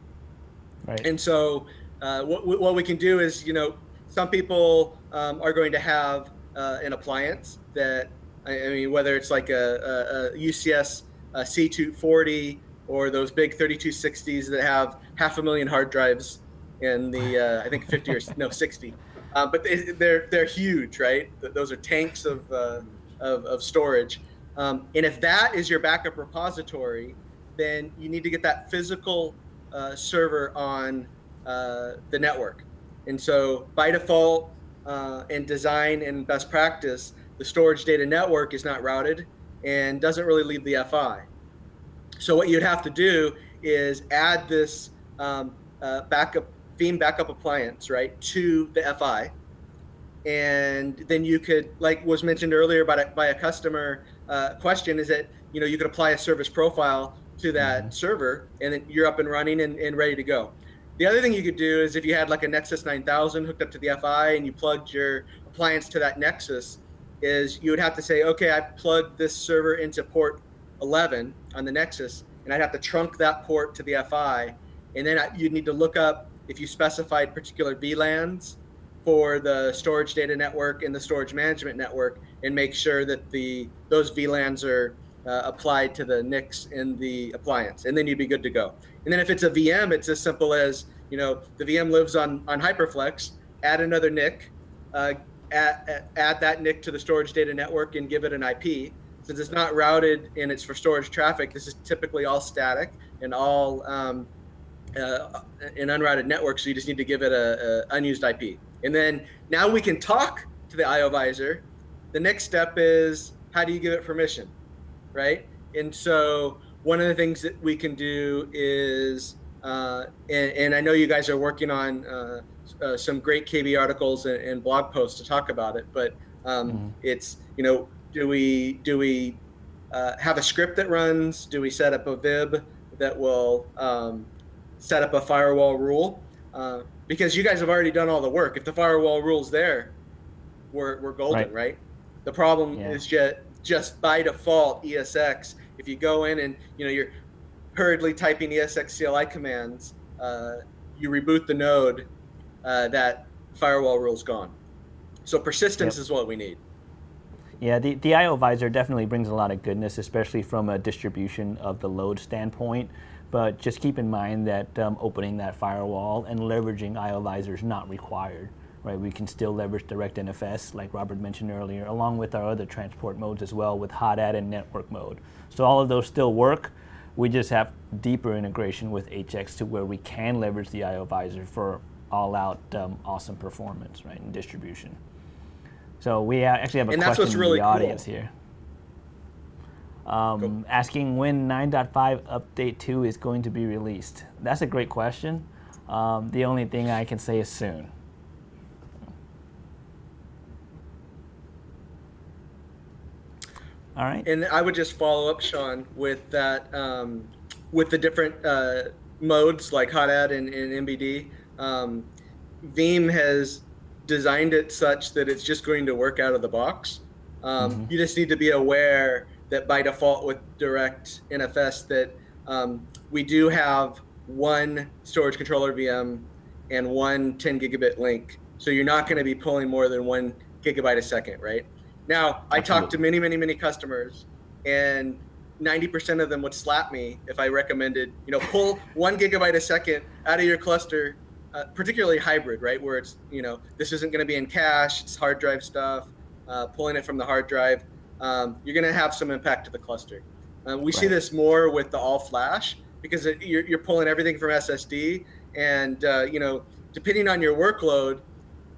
Right. And so what we can do is, you know, some people are going to have an appliance that, I mean, whether it's like a UCS C240 or those big 3260s that have 500,000 hard drives in the, I think 50 or no 60, but they're huge, right? Those are tanks of storage. And if that is your backup repository, then you need to get that physical server on the network. And so by default, in design and best practice, the storage data network is not routed and doesn't really leave the FI. So what you'd have to do is add this Veeam backup appliance, right, to the FI. And then you could, like was mentioned earlier by a customer question, is that, you know, you could apply a service profile to that server, and then you're up and running and ready to go. The other thing you could do is if you had like a Nexus 9000 hooked up to the FI and you plugged your appliance to that Nexus, is you would have to say, okay, I plugged this server into port 11 on the Nexus, and I'd have to trunk that port to the FI, and then you'd need to look up if you specified particular VLANs for the storage data network and the storage management network, and make sure that those VLANs are applied to the NICs in the appliance, and then you'd be good to go. And then if it's a VM, it's as simple as, you know, the VM lives on HyperFlex, add another NIC, add that NIC to the storage data network and give it an IP. Since it's not routed and it's for storage traffic, this is typically all static and all an unrouted network, so you just need to give it a unused IP. And then now we can talk to the IO visor. The next step is, how do you give it permission, right? And so one of the things that we can do is, and I know you guys are working on some great KB articles and blog posts to talk about it, but it's, you know, do we have a script that runs? Do we set up a VIB that will set up a firewall rule? Because you guys have already done all the work. If the firewall rule's there, we're golden, right? The problem is just by default ESX. If you go in and, you know, you're hurriedly typing ESX CLI commands, you reboot the node, that firewall rule's gone. So persistence is what we need. Yeah, the IO visor definitely brings a lot of goodness, especially from a distribution of the load standpoint. But just keep in mind that opening that firewall and leveraging IO visor is not required. Right? We can still leverage direct NFS, like Robert mentioned earlier, along with our other transport modes as well, with hot add and network mode. So all of those still work. We just have deeper integration with HX to where we can leverage the IO visor for all-out awesome performance, right, and distribution. So we actually have a question in the audience here. Asking when 9.5 update 2 is going to be released. That's a great question. The only thing I can say is soon. All right. And I would just follow up, Shawn, with that, with the different modes like hot add and MBD. Veeam has designed it such that it's just going to work out of the box. You just need to be aware that by default with direct NFS that we do have one storage controller VM and one 10 gigabit link. So you're not going to be pulling more than 1 gigabyte a second, right? Now, I talked to many customers, and 90% of them would slap me if I recommended, you know, pull 1 gigabyte a second out of your cluster, particularly hybrid, right? Where it's, you know, this isn't going to be in cache, it's hard drive stuff, pulling it from the hard drive. You're going to have some impact to the cluster. We see this more with the all flash because you're pulling everything from SSD, and you know, depending on your workload,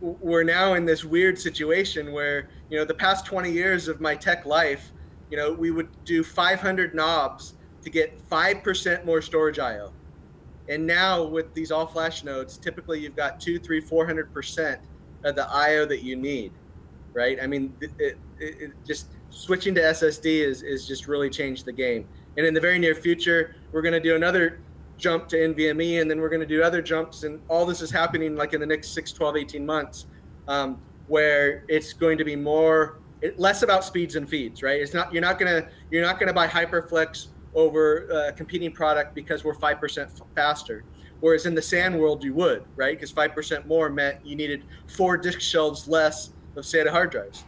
we're now in this weird situation where, you know, the past 20 years of my tech life, you know, we would do 500 knobs to get 5% more storage IO. And now with these all flash nodes, typically you've got 200, 300, 400% of the IO that you need, right? I mean, it just switching to SSD is just really changed the game. And in the very near future, we're going to do another jump to NVMe, and then we're going to do other jumps, and all this is happening like in the next 6, 12, 18 months, where it's going to be less about speeds and feeds, right? It's not, you're not going to buy HyperFlex over a competing product because we're 5% faster. Whereas in the SAN world, you would, right? Because 5% more meant you needed 4 disk shelves less of SATA hard drives.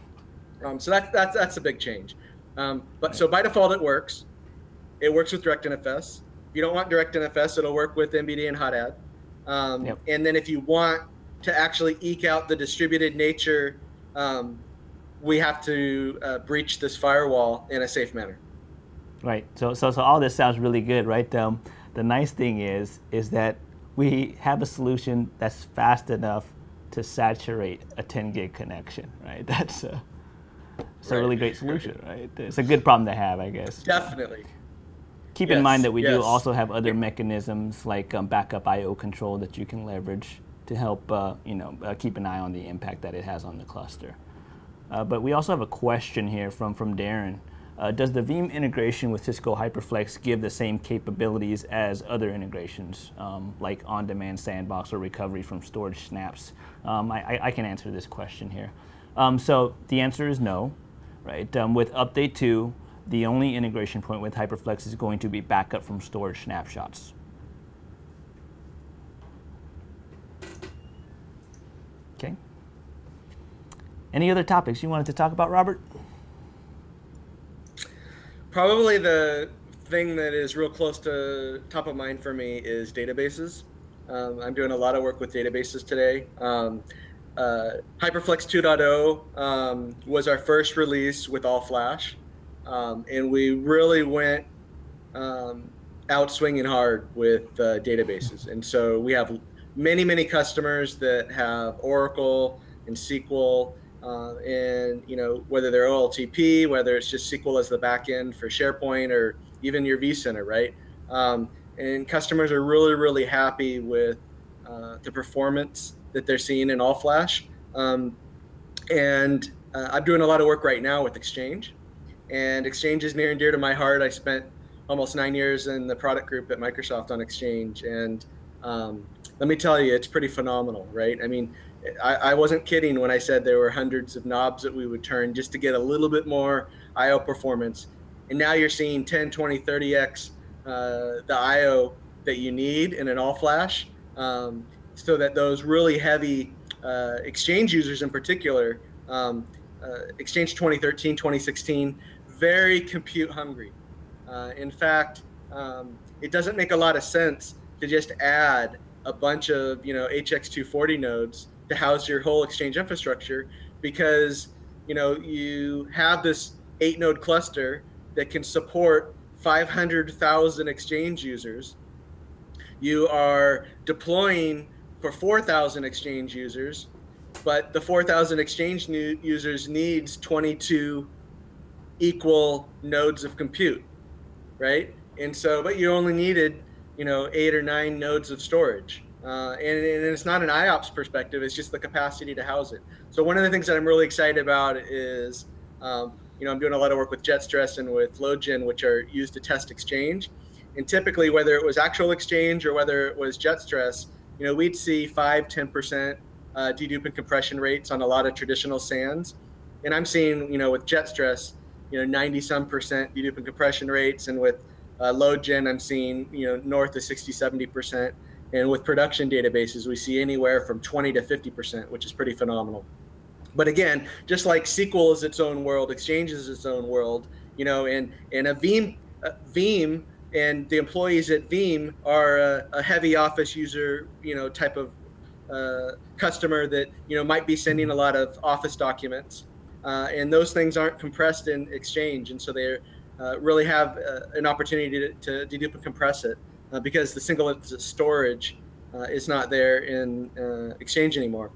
So that's a big change. So by default, it works. It works with direct NFS. If you don't want direct NFS, it'll work with MBD and hot add. And then if you want to actually eke out the distributed nature we have to breach this firewall in a safe manner. Right. So all this sounds really good, right? The nice thing is that we have a solution that's fast enough to saturate a 10 gig connection, right? It's a really great solution, right? It's a good problem to have, I guess. Definitely. Keep in mind that we do also have other mechanisms like backup I/O control that you can leverage to help keep an eye on the impact that it has on the cluster. But we also have a question here from Darren. Does the Veeam integration with Cisco HyperFlex give the same capabilities as other integrations, like on-demand sandbox or recovery from storage snaps? I can answer this question here. So the answer is no, right? With Update 2, the only integration point with HyperFlex is going to be backup from storage snapshots. Okay. Any other topics you wanted to talk about, Robert? Probably the thing that is real close to top of mind for me is databases. I'm doing a lot of work with databases today. HyperFlex 2.0 was our first release with all flash, and we really went out swinging hard with databases. And so we have many customers that have Oracle and SQL, and whether they're OLTP, whether it's just SQL as the backend for SharePoint, or even your vCenter, right? And customers are really happy with the performance that they're seeing in all flash. I'm doing a lot of work right now with Exchange, and Exchange is near and dear to my heart. I spent almost 9 years in the product group at Microsoft on Exchange, and let me tell you, it's pretty phenomenal, right? I mean, I wasn't kidding when I said there were hundreds of knobs that we would turn just to get a little bit more I/O performance. And now you're seeing 10, 20, 30x the I/O that you need in an all-flash, so that those really heavy Exchange users in particular, Exchange 2013, 2016, very compute hungry. In fact, it doesn't make a lot of sense to just add a bunch of HX240 nodes to house your whole Exchange infrastructure, because you have this 8-node cluster that can support 500,000 Exchange users. You are deploying for 4,000 Exchange users, but the 4,000 Exchange users needs 22 equal nodes of compute, right? And so, but you only needed 8 or 9 nodes of storage. And it's not an IOPS perspective, it's just the capacity to house it. So one of the things that I'm really excited about is, I'm doing a lot of work with JetStress and with LoadGen, which are used to test Exchange. And typically, whether it was actual Exchange or whether it was JetStress, we'd see 5–10% dedupe and compression rates on a lot of traditional SANs. And I'm seeing, with JetStress, 90-some% dedupe and compression rates, and with LoadGen, I'm seeing north of 60–70%, and with production databases, we see anywhere from 20 to 50%, which is pretty phenomenal. But again, just like SQL is its own world, Exchange is its own world, and a Veeam and the employees at Veeam are a heavy office user, type of customer that might be sending a lot of office documents, and those things aren't compressed in Exchange, and so they really have an opportunity to dedupe and compress it, because the single storage is not there in Exchange anymore.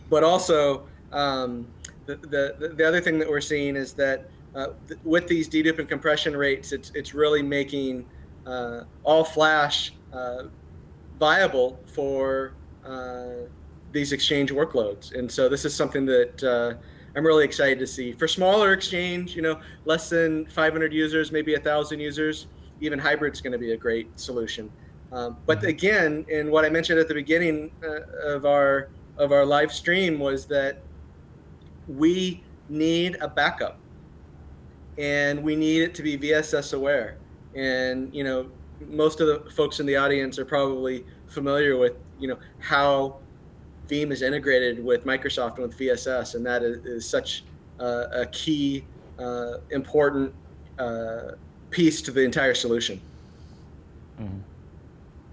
But also, the other thing that we're seeing is that with these dedupe and compression rates, it's really making all flash viable for these Exchange workloads. And so this is something that I'm really excited to see. For smaller Exchange, less than 500 users, maybe 1,000 users, even hybrid's going to be a great solution. But again, and what I mentioned at the beginning of our live stream was that we need a backup, and we need it to be VSS aware. And most of the folks in the audience are probably familiar with how Veeam is integrated with Microsoft and with VSS, and that is such a key, important piece to the entire solution. Mm-hmm.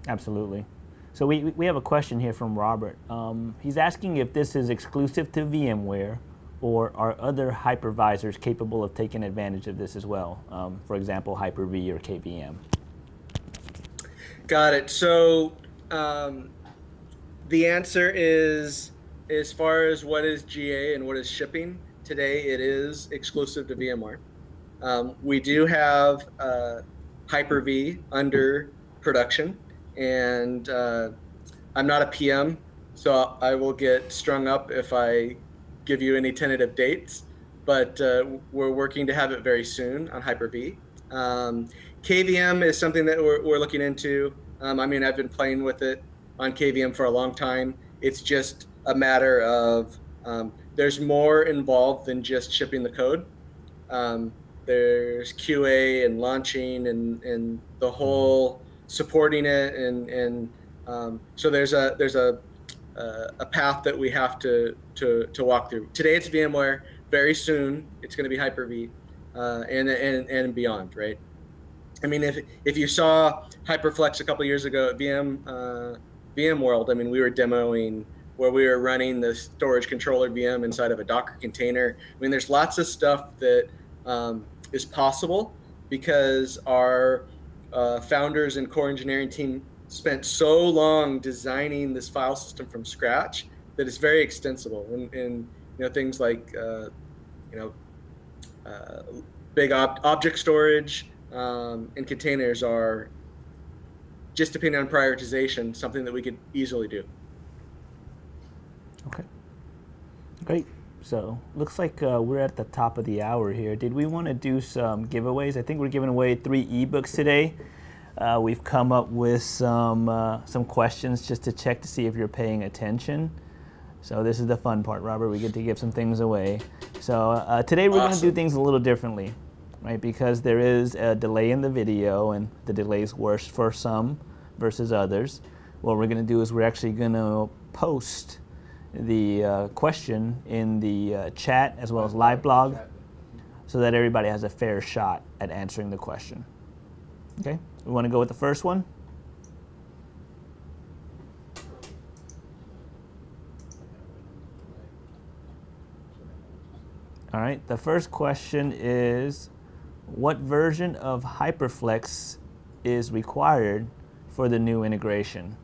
Absolutely. So we have a question here from Robert. He's asking if this is exclusive to VMware, or are other hypervisors capable of taking advantage of this as well? For example, Hyper-V or KVM. Got it. So the answer is, as far as what is GA and what is shipping, today it is exclusive to VMware. We do have Hyper-V under production, and I'm not a PM, so I will get strung up if I give you any tentative dates, but we're working to have it very soon on Hyper-V. KVM is something that we're looking into. I mean, I've been playing with it on KVM for a long time. It's just a matter of there's more involved than just shipping the code. There's QA and launching and the whole supporting it, and so there's a path that we have to walk through. Today it's VMware. Very soon it's going to be Hyper-V and beyond, right? I mean, if you saw HyperFlex a couple years ago at VMworld, I mean, we were demoing where we were running the storage controller VM inside of a Docker container. I mean, there's lots of stuff that is possible because our founders and core engineering team spent so long designing this file system from scratch that it's very extensible. And you know, things like big object storage and containers are, just depending on prioritization, something that we could easily do. Okay, great. So looks like we're at the top of the hour here. Did we want to do some giveaways? I think we're giving away 3 ebooks today. We've come up with some questions just to check to see if you're paying attention. So this is the fun part, Robert. We get to give some things away. So today we're going to do things a little differently, right? Because there is a delay in the video, and the delay is worse for some versus others. What we're going to do is we're actually going to post the question in the chat as well as live blog, so that everybody has a fair shot at answering the question. Okay, we want to go with the first one. All right, the first question is, what version of HyperFlex is required for the new integration?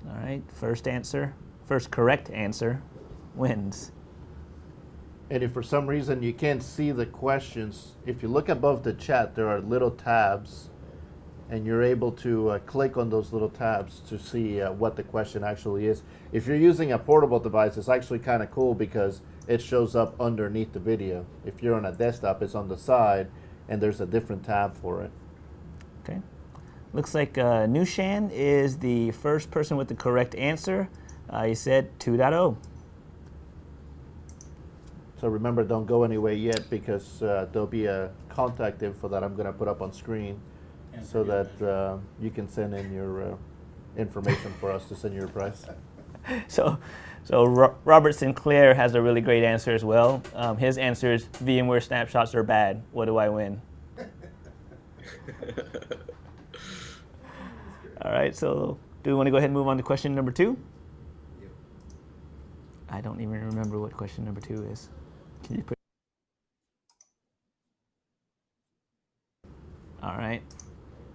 All right, first correct answer wins. And if for some reason you can't see the questions, if you look above the chat, there are little tabs, and you're able to click on those little tabs to see what the question actually is. If you're using a portable device, it's actually kind of cool because it shows up underneath the video. If you're on a desktop, it's on the side, and there's a different tab for it. Okay. Looks like Nushan is the first person with the correct answer. He said 2.0. So remember, don't go anywhere yet, because there'll be a contact info that I'm going to put up on screen so that you can send in your information for us to send you your price. So Robert Sinclair has a really great answer as well. His answer is, VMware snapshots are bad. What do I win? All right, so do we want to go ahead and move on to question number 2? Yep. I don't even remember what question number 2 is. Can you put? All right,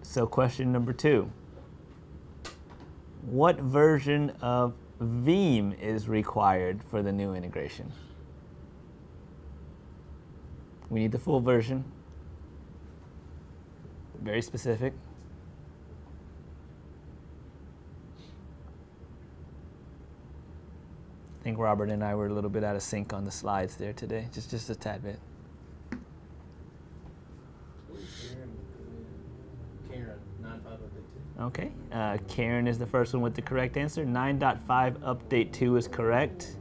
so question number 2. What version of Veeam is required for the new integration? We need the full version. Very specific. I think Robert and I were a little bit out of sync on the slides there today, just a tad bit. Okay, Karen is the first one with the correct answer. 9.5 update 2 is correct.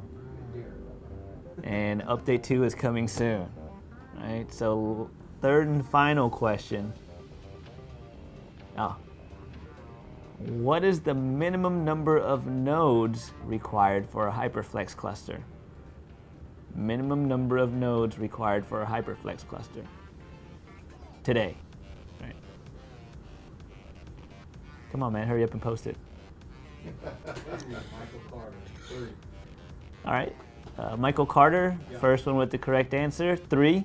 And update 2 is coming soon. All right, so third and final question. What is the minimum number of nodes required for a HyperFlex cluster? Minimum number of nodes required for a HyperFlex cluster today. Right. Come on, man, hurry up and post it. All right, Michael Carter, first one with the correct answer, 3.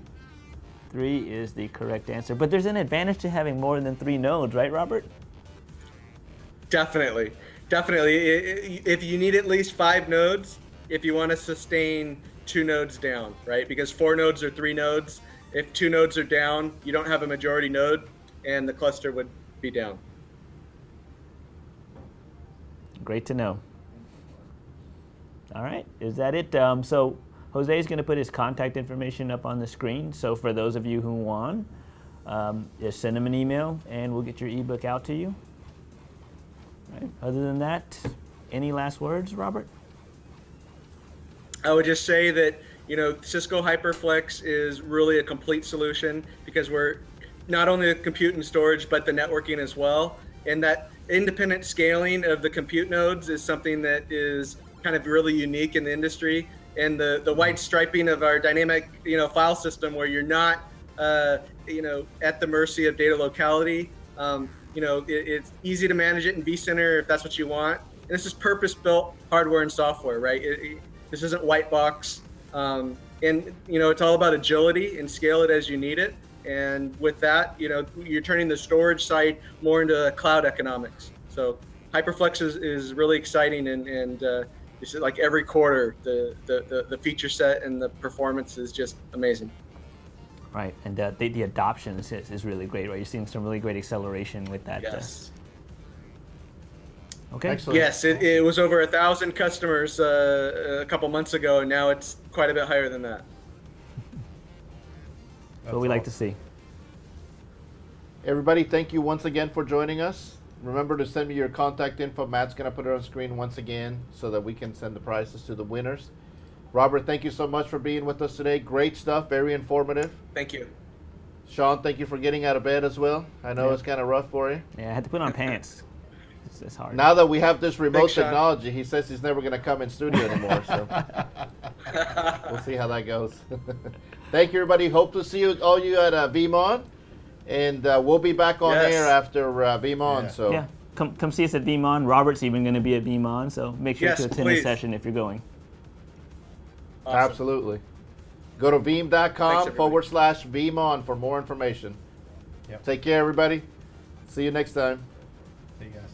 3 is the correct answer. But there's an advantage to having more than 3 nodes, right, Robert? Definitely. Definitely. If you need at least 5 nodes, if you want to sustain 2 nodes down, right? Because 4 nodes or 3 nodes, if 2 nodes are down, you don't have a majority node, and the cluster would be down. Great to know. All right, is that it? So Jose is going to put his contact information up on the screen. So for those of you who won, just send him an email, and we'll get your ebook out to you. All right. Other than that, any last words, Robert? I would just say that, you know, Cisco HyperFlex is really a complete solution because we're not only the compute and storage, but the networking as well. And that independent scaling of the compute nodes is something that is kind of really unique in the industry. And the white striping of our dynamic, you know, file system where you're not, you know, at the mercy of data locality. You know, it's easy to manage it in vCenter if that's what you want. And this is purpose-built hardware and software, right? This isn't white box. And, you know, it's all about agility and scale it as you need it. And with that, you know, you're turning the storage side more into cloud economics. So HyperFlex is really exciting, and it's like every quarter, the feature set and the performance is just amazing. Right, and the adoption is really great, right? You're seeing some really great acceleration with that. Yes. Okay. Excellent. Yes, it was over 1,000 customers a couple months ago, and now it's quite a bit higher than that. That's what we like to see. Everybody, thank you once again for joining us. Remember to send me your contact info. Matt's going to put it on screen once again so that we can send the prizes to the winners. Robert, thank you so much for being with us today. Great stuff, very informative. Thank you. Shawn, thank you for getting out of bed as well. I know it's kind of rough for you. Yeah, I had to put on pants. It's hard. Now that we have this remote Thanks, Shawn. technology, he says he's never going to come in studio anymore. So we'll see how that goes. Thank you, everybody. Hope to see you all you at VeeamON, and we'll be back on air after VeeamON. Yeah. So Yeah, come see us at VeeamON. Robert's even going to be at VeeamON, so make sure Yes, to attend please. the session if you're going. Awesome. Absolutely. Go to Thanks, veeam.com/VeeamON for more information. Yep. Take care, everybody. See you next time. See you guys.